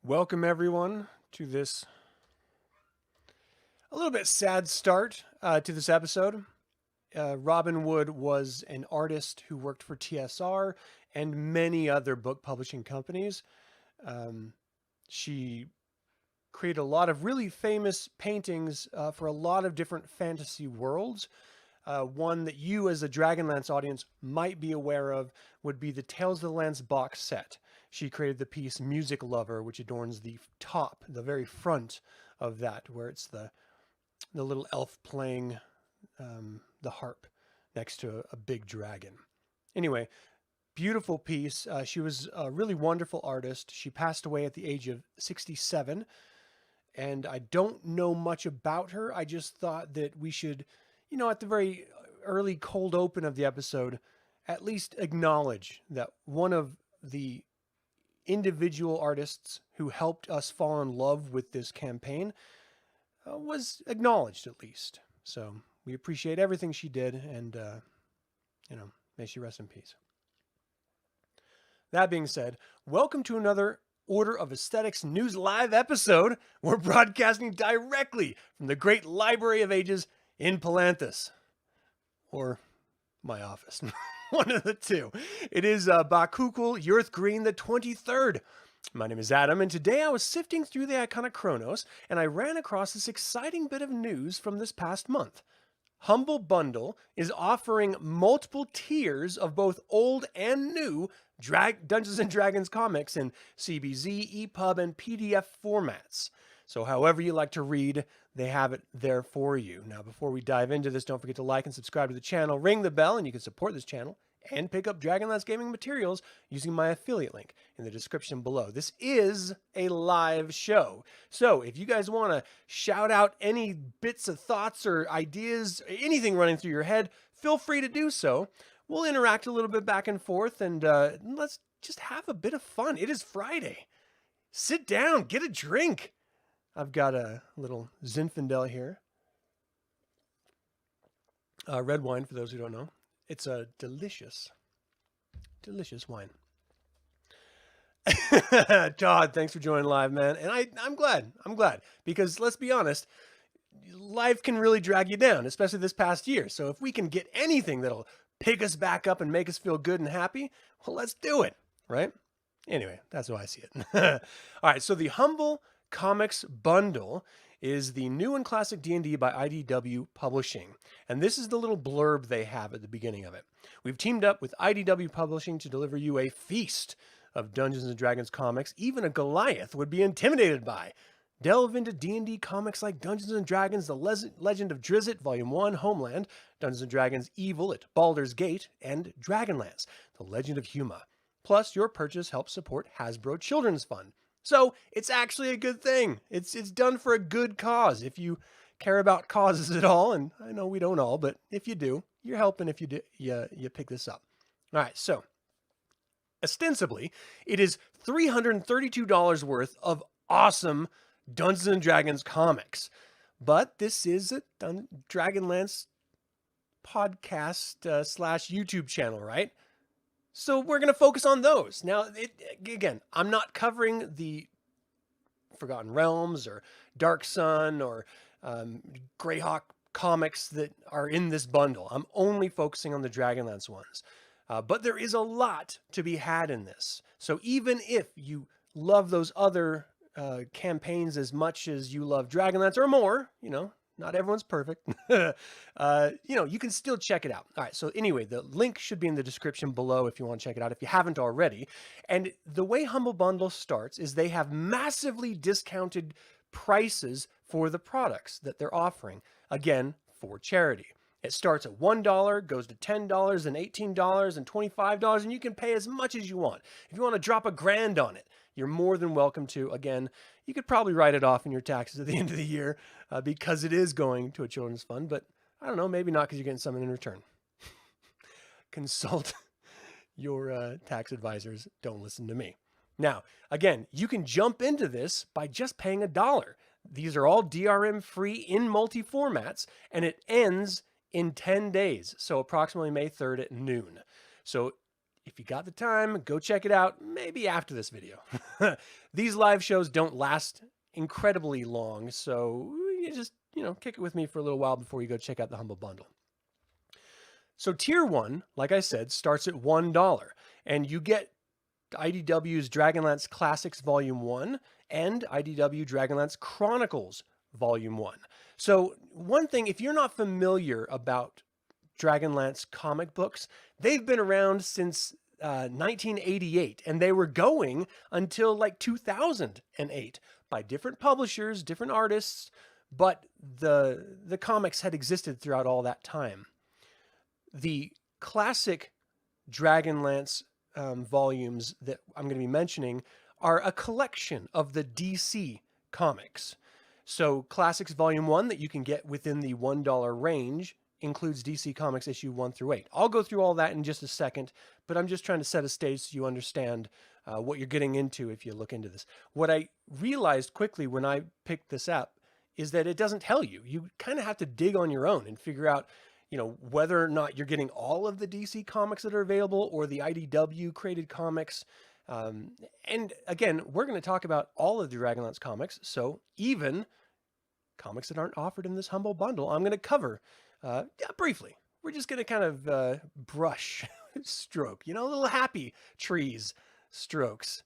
Welcome everyone to this a little bit sad start to this episode. Robin Wood was an artist who worked for TSR and many other book publishing companies. She created a lot of really famous paintings for a lot of different fantasy worlds. One that you as a Dragonlance audience might be aware of would be the Tales of the Lance box set. She created the piece Music Lover, which adorns the top, the very front of that, where it's the little elf playing the harp next to a big dragon. Anyway, beautiful piece. She was a really wonderful artist. She passed away at the age of 67, and I don't know much about her. I just thought that we should, at the very early cold open of the episode, at least acknowledge that one of the individual artists who helped us fall in love with this campaign was acknowledged at least. So we appreciate everything she did, and may she rest in peace. That being said, welcome to another Order of Aesthetics News Live episode. We're broadcasting directly from the Great Library of Ages in Palanthas, or my office. One of the two. It is Bakukul Yurth Green the 23rd. My name is Adam, and today I was sifting through the iconic Chronos, and I ran across this exciting bit of news from this past month. Humble Bundle is offering multiple tiers of both old and new Dungeons & Dragons comics in CBZ, EPUB, and PDF formats. So however you like to read, they have it there for you. Now, before we dive into this, don't forget to like and subscribe to the channel, ring the bell, and you can support this channel and pick up Dragonlance Gaming materials using my affiliate link in the description below. This is a live show. So if you guys want to shout out any bits of thoughts or ideas, anything running through your head, feel free to do so. We'll interact a little bit back and forth, and let's just have a bit of fun. It is Friday. Sit down, get a drink. I've got a little Zinfandel here. Red wine, for those who don't know. It's a delicious, delicious wine. Todd, thanks for joining live, man. And I'm glad. Because let's be honest, life can really drag you down, especially this past year. So if we can get anything that'll pick us back up and make us feel good and happy, well, let's do it, right? Anyway, that's how I see it. All right, so the Humble Comics Bundle is the new and classic D&D by IDW Publishing. And this is the little blurb they have at the beginning of it. We've teamed up with IDW Publishing to deliver you a feast of Dungeons & Dragons comics even a Goliath would be intimidated by. Delve into D&D comics like Dungeons & Dragons, The Legend of Drizzt, Volume 1, Homeland, Dungeons & Dragons Evil at Baldur's Gate, and Dragonlance, The Legend of Huma. Plus, your purchase helps support Hasbro Children's Fund. So it's actually a good thing. It's done for a good cause. If you care about causes at all, and I know we don't all, but if you do, you're helping if you pick this up. All right, so ostensibly, it is $332 worth of awesome Dungeons & Dragons comics. But this is a Dragonlance podcast slash YouTube channel, right? So we're going to focus on those. Now, again, I'm not covering the Forgotten Realms or Dark Sun or Greyhawk comics that are in this bundle. I'm only focusing on the Dragonlance ones. But there is a lot to be had in this. So even if you love those other campaigns as much as you love Dragonlance or more, not everyone's perfect. You can still check it out. All right. So anyway, the link should be in the description below if you want to check it out, if you haven't already. And the way Humble Bundle starts is they have massively discounted prices for the products that they're offering. Again, for charity. It starts at $1, goes to $10, and $18, and $25, and you can pay as much as you want. If you want to drop $1,000 on it, you're more than welcome to. Again, you could probably write it off in your taxes at the end of the year because it is going to a children's fund, but I don't know, maybe not because you're getting something in return. Consult your tax advisors. Don't listen to me. Now, again, you can jump into this by just paying $1. These are all DRM free in multi-formats, and it ends in 10 days, so approximately May 3rd at noon. So if you got the time, go check it out, maybe after this video. These live shows don't last incredibly long, so you just, kick it with me for a little while before you go check out the Humble Bundle. So Tier 1, like I said, starts at $1, and you get IDW's DragonLance Classics Volume 1 and IDW DragonLance Chronicles Volume 1. So one thing, if you're not familiar about DragonLance comic books, they've been around since 1988, and they were going until like 2008 by different publishers, different artists, but the comics had existed throughout all that time. The classic DragonLance volumes that I'm going to be mentioning are a collection of the DC comics. So Classics Volume 1 that you can get within the $1 range includes DC Comics issue 1 through 8. I'll go through all that in just a second, but I'm just trying to set a stage so you understand what you're getting into if you look into this. What I realized quickly when I picked this up is that it doesn't tell you. You kind of have to dig on your own and figure out whether or not you're getting all of the DC comics that are available or the IDW created comics. And again, we're going to talk about all of the DragonLance comics. So even comics that aren't offered in this Humble Bundle, I'm going to cover briefly. We're just going to kind of brush stroke, little happy trees strokes.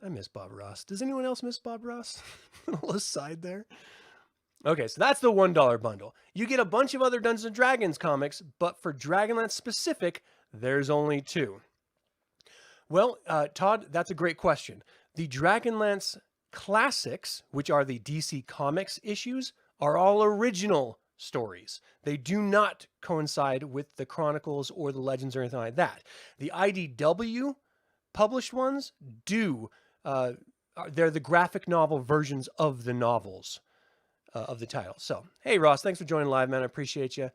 I miss Bob Ross. Does anyone else miss Bob Ross? A little aside there. Okay, so that's the $1 bundle. You get a bunch of other Dungeons & Dragons comics, but for DragonLance specific, there's only 2. Well, Todd, that's a great question. The DragonLance Classics, which are the DC Comics issues, are all original stories. They do not coincide with the Chronicles or the Legends or anything like that. The IDW published ones do. They're the graphic novel versions of the novels. Of the title. So, hey Ross, thanks for joining live, man. I appreciate you.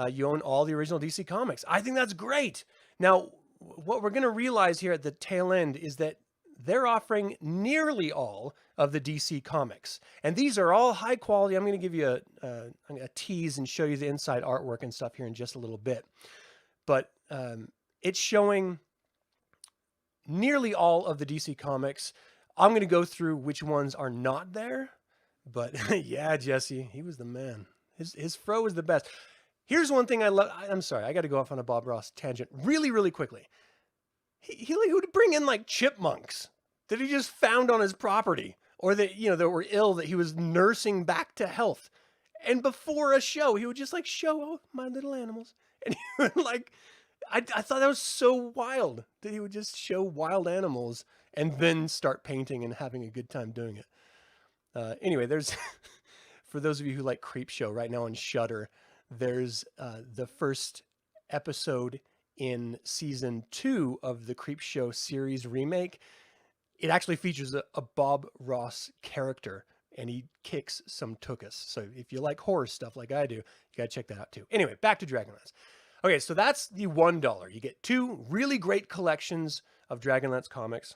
You own all the original DC comics. I think that's great. Now, what we're going to realize here at the tail end is that they're offering nearly all of the DC comics. And these are all high quality. I'm going to give you a tease and show you the inside artwork and stuff here in just a little bit. But it's showing nearly all of the DC comics. I'm going to go through which ones are not there. But yeah, Jesse, he was the man. His fro was the best. Here's one thing I love. I'm sorry, I got to go off on a Bob Ross tangent really, really quickly. He would bring in like chipmunks that he just found on his property, or that that were ill that he was nursing back to health. And before a show, he would just like show my little animals, and he would like. I thought that was so wild that he would just show wild animals and then start painting and having a good time doing it. Anyway, there's, for those of you who like Creepshow right now on Shudder, there's the first episode in season 2 of the Creepshow series remake. It actually features a Bob Ross character, and he kicks some tuchus. So if you like horror stuff like I do, you got to check that out too. Anyway, back to DragonLance. Okay, so that's the $1. You get 2 really great collections of DragonLance comics.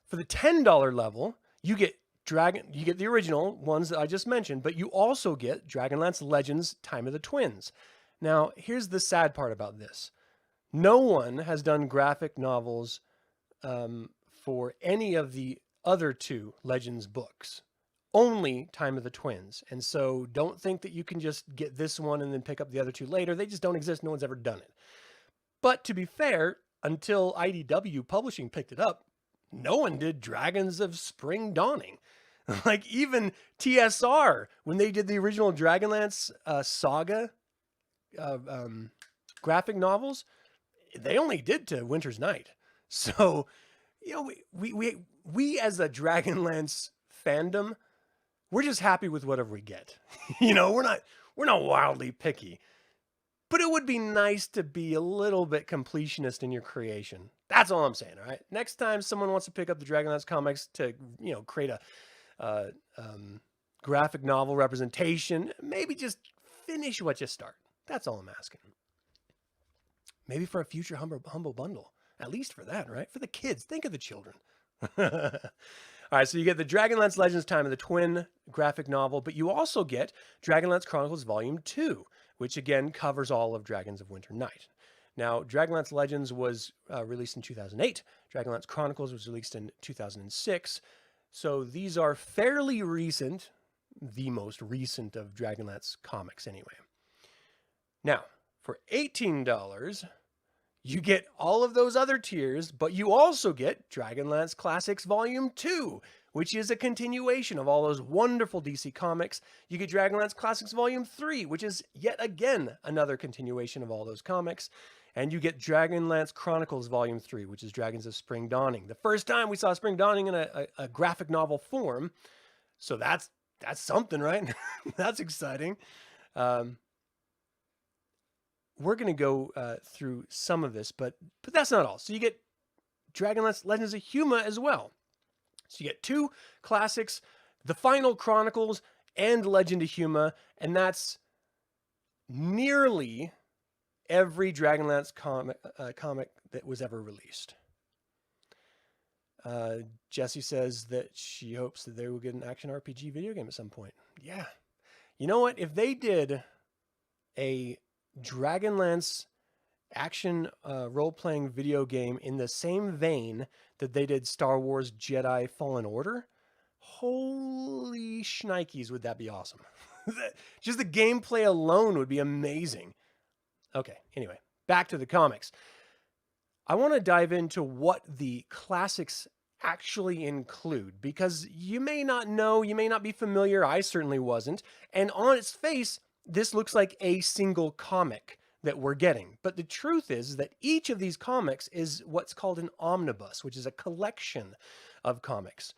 For the $10 level, you get the original ones that I just mentioned, but you also get DragonLance Legends Time of the Twins. Now, here's the sad part about this. No one has done graphic novels for any of the other 2 Legends books. Only Time of the Twins. And so don't think that you can just get this one and then pick up the other 2 later. They just don't exist. No one's ever done it. But to be fair, until IDW Publishing picked it up, no one did Dragons of Spring Dawning. Like even TSR, when they did the original DragonLance Saga graphic novels, they only did to Winter's Night. So, we as a DragonLance fandom, we're just happy with whatever we get. We're not wildly picky. But it would be nice to be a little bit completionist in your creation. That's all I'm saying, all right? Next time someone wants to pick up the DragonLance comics to, create a graphic novel representation, maybe just finish what you start. That's all I'm asking. Maybe for a future humble bundle. At least for that, right? For the kids. Think of the children. All right, so you get the DragonLance Legends Time of the Twin graphic novel, but you also get DragonLance Chronicles Volume 2, which again covers all of Dragons of Winter Night. Now, Dragonlance Legends was released in 2008. Dragonlance Chronicles was released in 2006. So these are fairly recent, the most recent of Dragonlance comics anyway. Now, for $18, you get all of those other tiers, but you also get Dragonlance Classics Volume 2, which is a continuation of all those wonderful DC comics. You get Dragonlance Classics Volume 3, which is yet again another continuation of all those comics. And you get Dragonlance Chronicles Volume 3, which is Dragons of Spring Dawning. The first time we saw Spring Dawning in a graphic novel form. So that's something, right? That's exciting. We're going to go through some of this, but that's not all. So you get Dragonlance Legends of Huma as well. So you get 2 classics, the Final Chronicles and Legend of Huma, and that's nearly every Dragonlance comic that was ever released. Jessie says that she hopes that they will get an action RPG video game at some point. Yeah. You know what? If they did a Dragonlance action role-playing video game in the same vein that they did Star Wars Jedi Fallen Order, holy shnikes, would that be awesome. Just the gameplay alone would be amazing. Okay, anyway, back to the comics. I want to dive into what the classics actually include, because you may not know, you may not be familiar, I certainly wasn't, and on its face, this looks like a single comic that we're getting. But the truth is that each of these comics is what's called an omnibus, which is a collection of comics.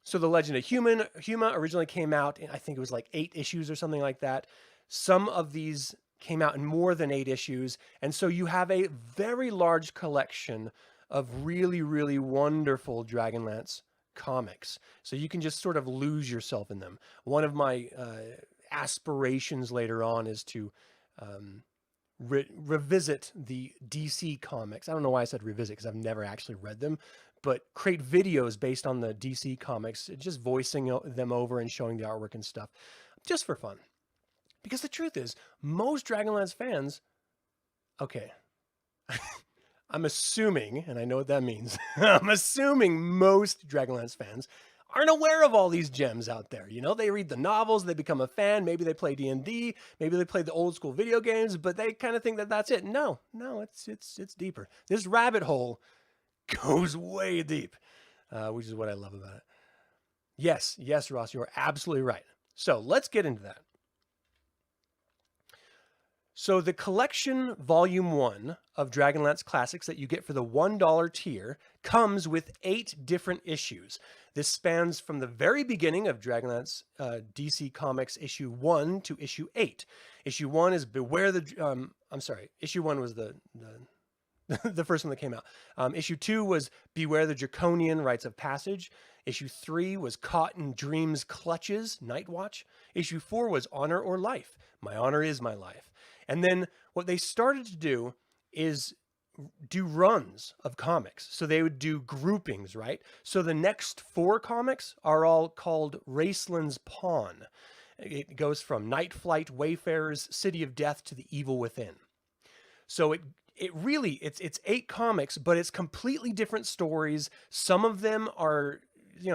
So the Legend of Huma originally came out in, I think it was like 8 issues or something like that. Some of these came out in more than 8 issues. And so you have a very large collection of really, really wonderful Dragonlance comics. So you can just sort of lose yourself in them. One of my aspirations later on is to revisit the DC comics. I don't know why I said revisit, because I've never actually read them, but create videos based on the DC comics, just voicing them over and showing the artwork and stuff, just for fun. Because the truth is, most Dragonlance fans, okay, I'm assuming, and I know what that means, I'm assuming most Dragonlance fans aren't aware of all these gems out there. You know, they read the novels, they become a fan, maybe they play D&D, maybe they play the old school video games, but they kind of think that that's it. No, it's deeper. This rabbit hole goes way deep, which is what I love about it. Yes, Ross, you're absolutely right. So let's get into that. So the collection volume 1 of Dragonlance Classics that you get for the $1 tier comes with 8 different issues. This spans from the very beginning of Dragonlance DC Comics issue 1 to issue 8. Issue 1 is Beware the... issue 1 was the first one that came out. Issue 2 was Beware the Draconian Rites of Passage. Issue 3 was Caught in Dream's Clutches, Night Watch. Issue 4 was Honor or Life. My honor is my life. And then what they started to do is do runs of comics. So they would do groupings, right? So the next 4 comics are all called Raceland's Pawn. It goes from Night Flight, Wayfarers, City of Death to The Evil Within. So it's 8 comics, but it's completely different stories. Some of them are,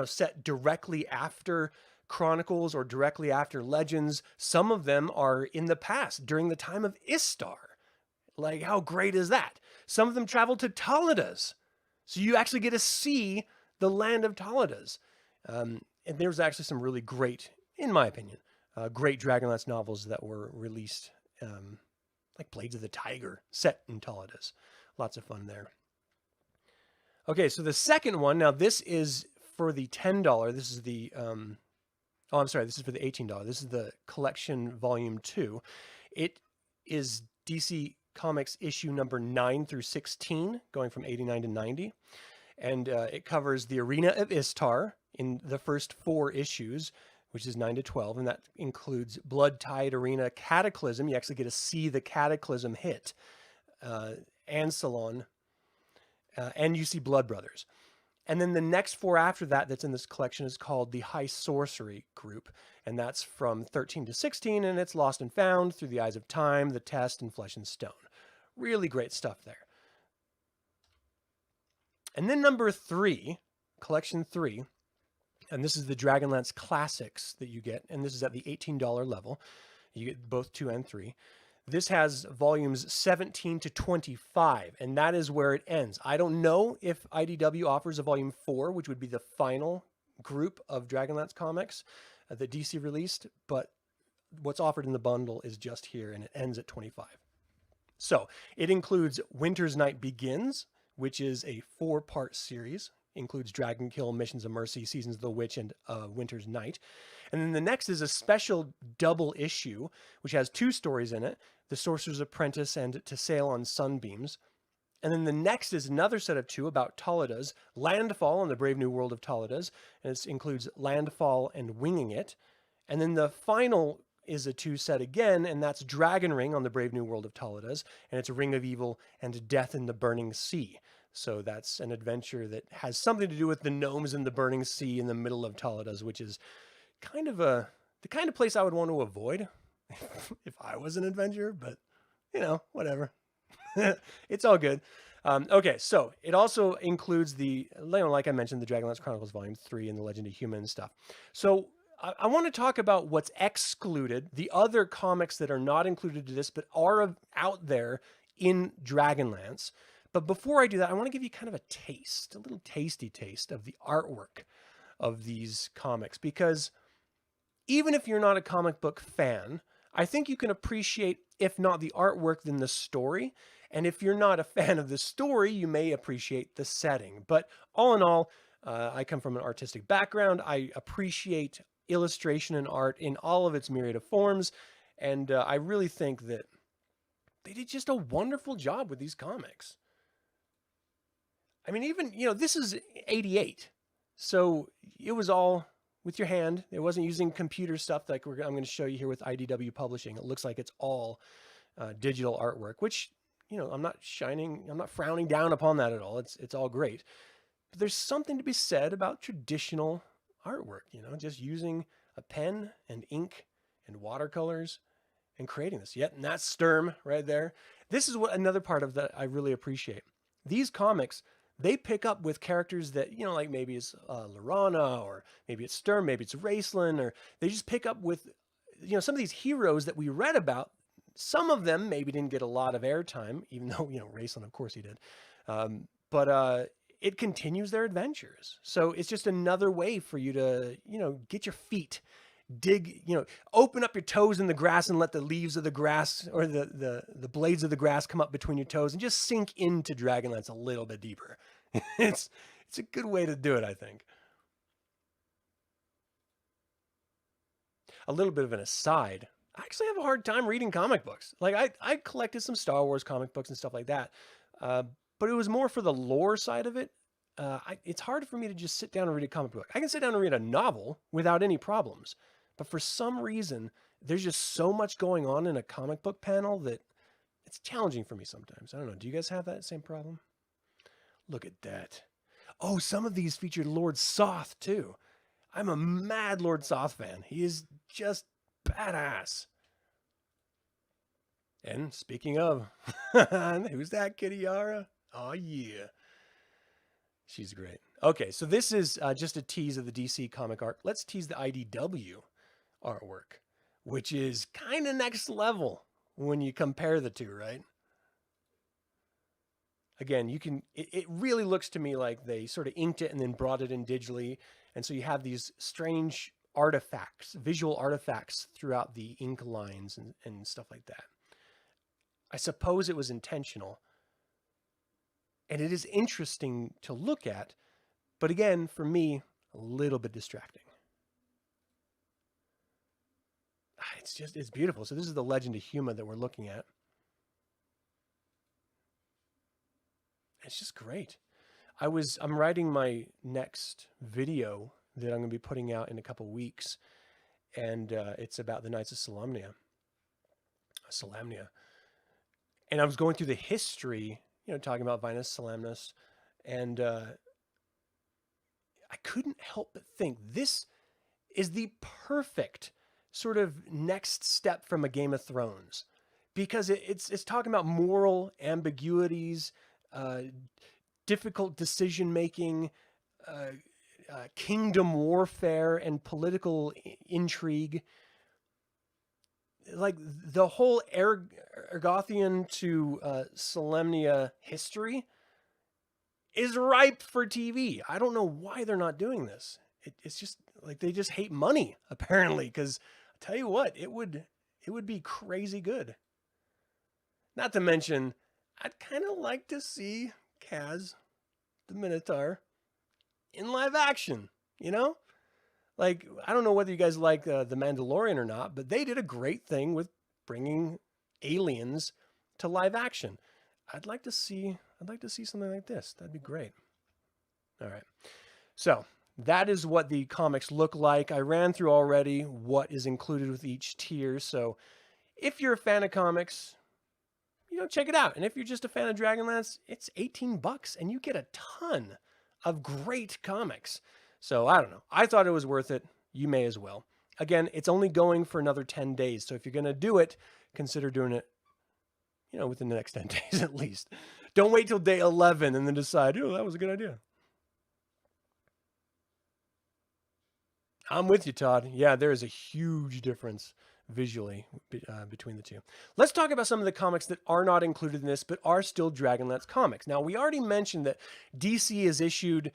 set directly after Chronicles or directly after Legends. Some of them are in the past, during the time of Istar. Like, how great is that? Some of them travel to Taladas. So you actually get to see the land of Taladas. And there's actually some really great, in my opinion, great Dragonlance novels that were released, like Blades of the Tiger, set in Taladas. Lots of fun there. Okay, so the second one, now this is for the $10. This is the... this is for the $18. This is the collection volume 2. It is DC Comics issue number 9 through 16, going from 89 to 90. And it covers the Arena of Istar in the first 4 issues, which is 9 to 12. And that includes Blood Tide Arena Cataclysm. You actually get to see the Cataclysm hit. Ansalon. And you see Blood Brothers. And then the next 4 after that that's in this collection is called the High Sorcery Group. And that's from 13 to 16, and it's Lost and Found, Through the Eyes of Time, The Test, and Flesh and Stone. Really great stuff there. And then number 3, collection 3, and this is the DragonLance Classics that you get, and this is at the $18 level. You get both 2 and 3. This has volumes 17 to 25, and that is where it ends. I don't know if IDW offers a volume 4, which would be the final group of DragonLance comics that DC released, but what's offered in the bundle is just here, and it ends at 25. So it includes Winter's Night Begins, which is a 4-part series. Includes Dragon Kill, Missions of Mercy, Seasons of the Witch, and Winter's Night. And then the next is a special double issue, which has 2 stories in it, The Sorcerer's Apprentice and To Sail on Sunbeams. And then the next is another set of 2 about Taladas, Landfall and the Brave New World of Taladas, and it includes Landfall and Winging It. And then the final is a 2 set again, and that's Dragon Ring on the Brave New World of Taladas, and it's Ring of Evil and Death in the Burning Sea. So that's an adventure that has something to do with the gnomes in the burning sea in the middle of Taladas, which is kind of the kind of place I would want to avoid if I was an adventurer, but you know, whatever. It's all good. Okay, so it also includes the, like I mentioned, the Dragonlance Chronicles Volume 3 and the Legend of Human stuff. So I want to talk about what's excluded, the other comics that are not included to this, but are out there in Dragonlance. But before I do that, I want to give you kind of a taste, a little tasty taste of the artwork of these comics, because even if you're not a comic book fan, I think you can appreciate, if not the artwork, then the story. And if you're not a fan of the story, you may appreciate the setting. But all in all, I come from an artistic background. I appreciate illustration and art in all of its myriad of forms. And I really think that they did just a wonderful job with these comics. I mean, even, you know, this is 88. So it was all with your hand. It wasn't using computer stuff like I'm going to show you here with IDW Publishing. It looks like it's all digital artwork, which, you know, I'm not frowning down upon that at all. It's all great. But there's something to be said about traditional artwork, you know, just using a pen and ink and watercolors and creating this. Yet, and that's Sturm right there. This is what another part of that I really appreciate. These comics, they pick up with characters that, you know, like maybe it's Lorana, or maybe it's Sturm, maybe it's Raceland, or they just pick up with, you know, some of these heroes that we read about. Some of them maybe didn't get a lot of airtime, even though, you know, Raceland, of course he did. But it continues their adventures. So it's just another way for you to, you know, get your feet, dig, you know, open up your toes in the grass and let the leaves of the grass or the blades of the grass come up between your toes and just sink into Dragonlance a little bit deeper. It's a good way to do it, I think. A little bit of an aside. I actually have a hard time reading comic books. Like I collected some Star Wars comic books and stuff like that. But it was more for the lore side of it. It's hard for me to just sit down and read a comic book. I can sit down and read a novel without any problems. But for some reason, there's just so much going on in a comic book panel that it's challenging for me sometimes. I don't know. Do you guys have that same problem? Look at that. Oh, some of these featured Lord Soth too. I'm a mad Lord Soth fan. He is just badass. And speaking of, who's that, Kitty Yara? Oh, yeah. She's great. Okay, so this is just a tease of the DC comic art. Let's tease the IDW artwork, which is kind of next level when you compare the two, right? Again, you can, it really looks to me like they sort of inked it and then brought it in digitally. And so you have these strange artifacts, visual artifacts throughout the ink lines and stuff like that. I suppose it was intentional. And it is interesting to look at, but again, for me, a little bit distracting. It's beautiful. So this is the Legend of Huma that we're looking at. It's just great. I'm writing my next video that I'm going to be putting out in a couple weeks, and it's about the Knights of Solamnia. And I was going through the history, you know, talking about Vinus Solamnus, and I couldn't help but think this is the perfect sort of next step from a Game of Thrones, because it's talking about moral ambiguities, uh, difficult decision making, uh, kingdom warfare, and political intrigue. Like the whole Ergothian to Solemnia history is ripe for TV. I don't know why they're not doing this. It's just like they just hate money apparently. Because I tell you what, it would be crazy good. Not to mention, I'd kind of like to see Kaz, the Minotaur, in live action. You know, like I don't know whether you guys like the Mandalorian or not, but they did a great thing with bringing aliens to live action. I'd like to see something like this. That'd be great. All right. So that is what the comics look like. I ran through already what is included with each tier. So if you're a fan of comics, check it out. And if you're just a fan of Dragonlance, it's $18 and you get a ton of great comics. So I don't know. I thought it was worth it. You may as well. Again, it's only going for another 10 days. So if you're going to do it, consider doing it, within the next 10 days at least. Don't wait till day 11 and then decide, oh, that was a good idea. I'm with you, Todd. Yeah, there is a huge difference visually between the two. Let's talk about some of the comics that are not included in this, but are still Dragonlance comics. Now, we already mentioned that DC has issued,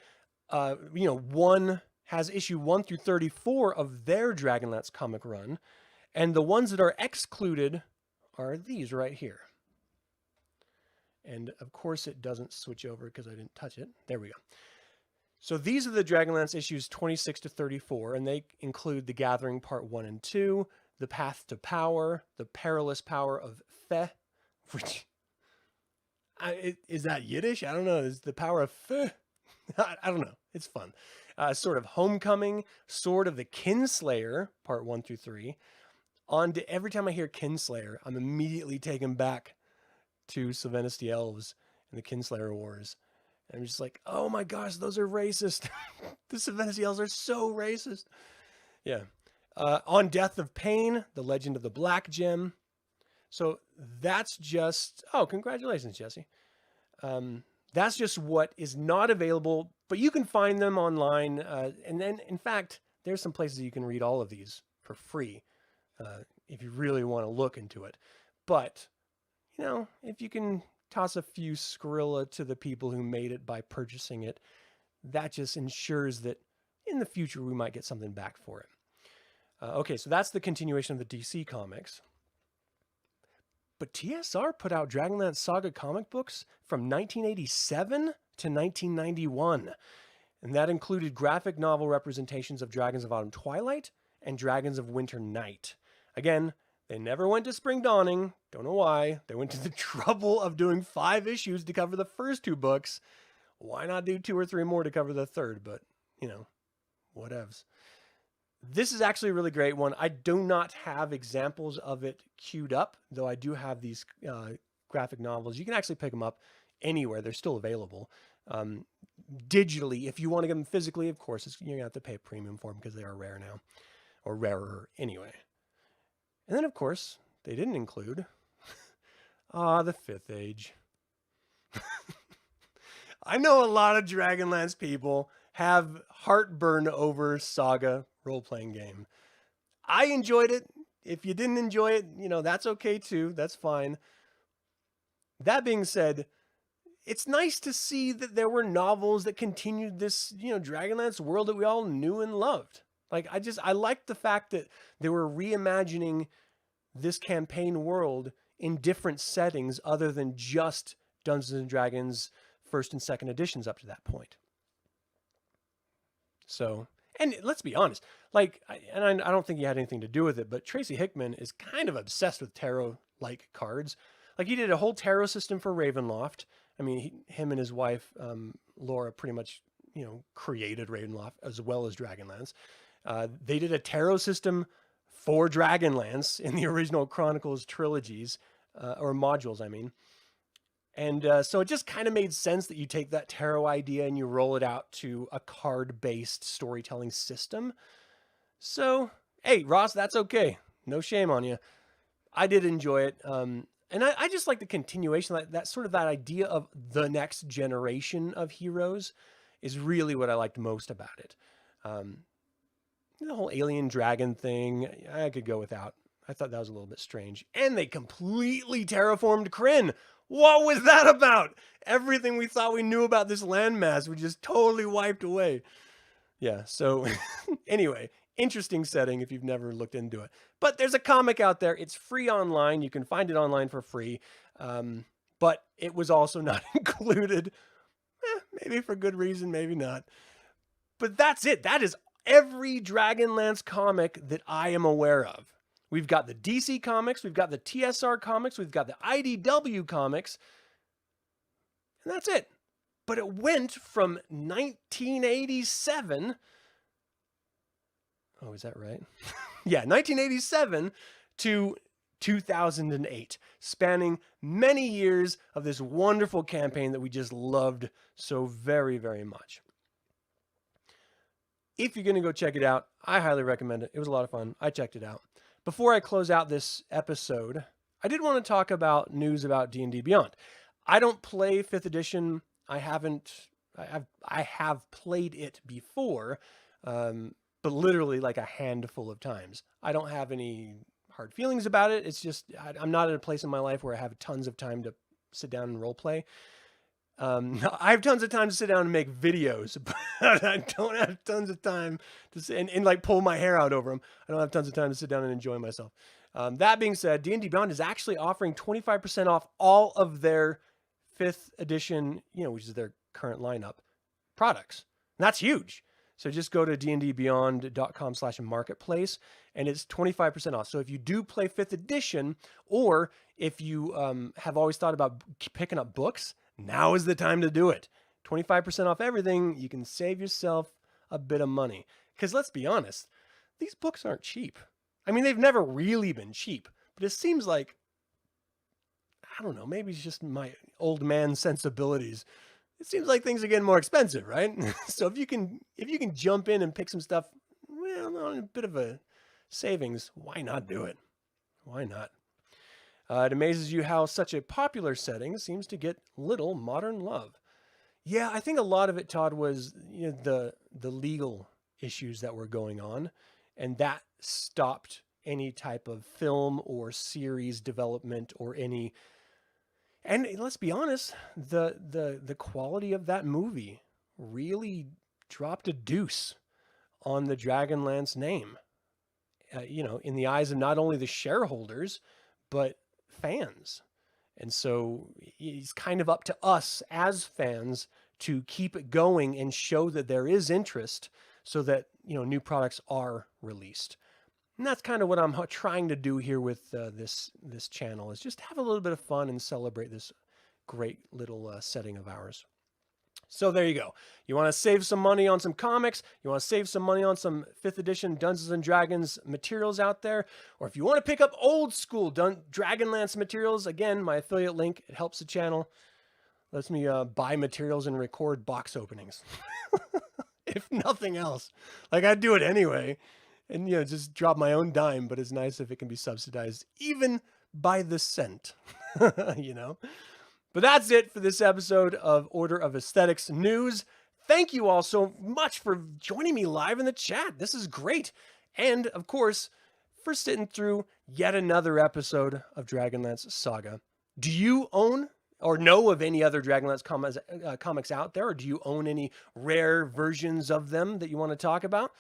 has issue 1 through 34 of their Dragonlance comic run, and the ones that are excluded are these right here. And of course, it doesn't switch over because I didn't touch it. There we go. So these are the Dragonlance issues 26 to 34, and they include The Gathering Part 1 and 2, The Path to Power, The Perilous Power of Fe, which, is that Yiddish? I don't know. Is the power of Fe? I don't know. It's fun. Sword of Homecoming, Sword of the Kinslayer, Part 1 through 3. Every time I hear Kinslayer, I'm immediately taken back to Sylvanas the Elves and the Kinslayer Wars. And I'm just like, oh my gosh, those are racist. The Sylvanas the Elves are so racist. Yeah. On Death of Pain, The Legend of the Black Gem. So that's just, oh, congratulations, Jesse. That's just what is not available, but you can find them online. And then, in fact, there's some places you can read all of these for free if you really want to look into it. But, if you can toss a few Skrilla to the people who made it by purchasing it, that just ensures that in the future we might get something back for it. Okay, so that's the continuation of the DC comics. But TSR put out Dragonlance Saga comic books from 1987 to 1991. And that included graphic novel representations of Dragons of Autumn Twilight and Dragons of Winter Night. Again, they never went to Spring Dawning. Don't know why. They went to the trouble of doing 5 issues to cover the first 2 books. Why not do 2 or 3 more to cover the third? But, whatevs. This is actually a really great one. I do not have examples of it queued up, though I do have these graphic novels. You can actually pick them up anywhere. They're still available. Digitally, if you want to get them physically, of course, you're going to have to pay a premium for them because they are rare now. Or rarer anyway. And then, of course, they didn't include the 5th Age. I know a lot of Dragonlance people have heartburn over Saga role-playing game. I enjoyed it. If you didn't enjoy it, that's okay too. That's fine. That being said, it's nice to see that there were novels that continued this, Dragonlance world that we all knew and loved. Like, I liked the fact that they were reimagining this campaign world in different settings other than just Dungeons and Dragons 1st and 2nd editions up to that point. So, and let's be honest, I don't think he had anything to do with it, but Tracy Hickman is kind of obsessed with tarot-like cards. Like, he did a whole tarot system for Ravenloft. I mean, him and his wife, Laura, pretty much, created Ravenloft as well as Dragonlance. They did a tarot system for Dragonlance in the original Chronicles trilogies, or modules, I mean. And so it just kind of made sense that you take that tarot idea and you roll it out to a card-based storytelling system. So, hey, Ross, that's okay. No shame on you. I did enjoy it. And I just like the continuation, that sort of that idea of the next generation of heroes is really what I liked most about it. The whole alien dragon thing, I could go without. I thought that was a little bit strange. And they completely terraformed Krynn. What was that about? Everything we thought we knew about this landmass was just totally wiped away. Yeah, so anyway, interesting setting if you've never looked into it. But there's a comic out there. It's free online. You can find it online for free. But it was also not included. Maybe for good reason, maybe not. But that's it. That is every Dragonlance comic that I am aware of. We've got the DC comics, we've got the TSR comics, we've got the IDW comics, and that's it. But it went from 1987, oh, is that right? Yeah, 1987 to 2008, spanning many years of this wonderful campaign that we just loved so very, very much. If you're going to go check it out, I highly recommend it. It was a lot of fun. I checked it out. Before I close out this episode, I did want to talk about news about D&D Beyond. I don't play 5th edition. I have played it before, but literally like a handful of times. I don't have any hard feelings about it. It's just, I'm not at a place in my life where I have tons of time to sit down and role play. I have tons of time to sit down and make videos, but I don't have tons of time to sit and like pull my hair out over them. I don't have tons of time to sit down and enjoy myself. That being said, D&D Beyond is actually offering 25% off all of their 5th edition, which is their current lineup products. And that's huge. So just go to dndbeyond.com/marketplace and it's 25% off. So if you do play 5th edition, or if you have always thought about picking up books, now is the time to do it. 25% off everything. You can save yourself a bit of money. Because let's be honest, these books aren't cheap. I mean, they've never really been cheap, but it seems like, I don't know, maybe it's just my old man sensibilities. It seems like things are getting more expensive, right? So if you can jump in and pick some stuff, well, on a bit of a savings, why not do it? Why not? It amazes you how such a popular setting seems to get little modern love. Yeah, I think a lot of it, Todd, was the legal issues that were going on, and that stopped any type of film or series development or any. And let's be honest, the quality of that movie really dropped a deuce on the Dragonlance name. In the eyes of not only the shareholders, but fans. And so it's kind of up to us as fans to keep it going and show that there is interest so that, new products are released. And that's kind of what I'm trying to do here with this channel, is just have a little bit of fun and celebrate this great little setting of ours. So there you go. You want to save some money on some comics, you want to save some money on some 5th edition Dungeons and Dragons materials out there, or if you want to pick up old school Dragonlance materials, again, my affiliate link, it helps the channel, lets me buy materials and record box openings. If nothing else. Like, I'd do it anyway, and just drop my own dime, but it's nice if it can be subsidized even by the cent. But that's it for this episode of Order of Aesthetics News. Thank you all so much for joining me live in the chat. This is great. And, of course, for sitting through yet another episode of Dragonlance Saga. Do you own or know of any other Dragonlance comics out there? Or do you own any rare versions of them that you want to talk about?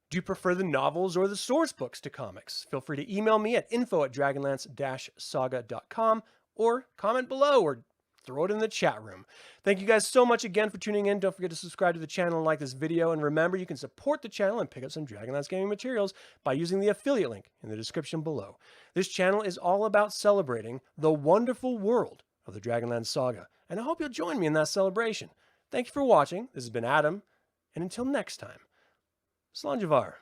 Do you prefer the novels or the source books to comics? Feel free to email me at info@dragonlance-saga.com. or comment below or throw it in the chat room. Thank you guys so much again for tuning in. Don't forget to subscribe to the channel and like this video. And remember, you can support the channel and pick up some Dragonlance gaming materials by using the affiliate link in the description below. This channel is all about celebrating the wonderful world of the Dragonlance Saga, and I hope you'll join me in that celebration. Thank you for watching. This has been Adam, and until next time, Slanjavar.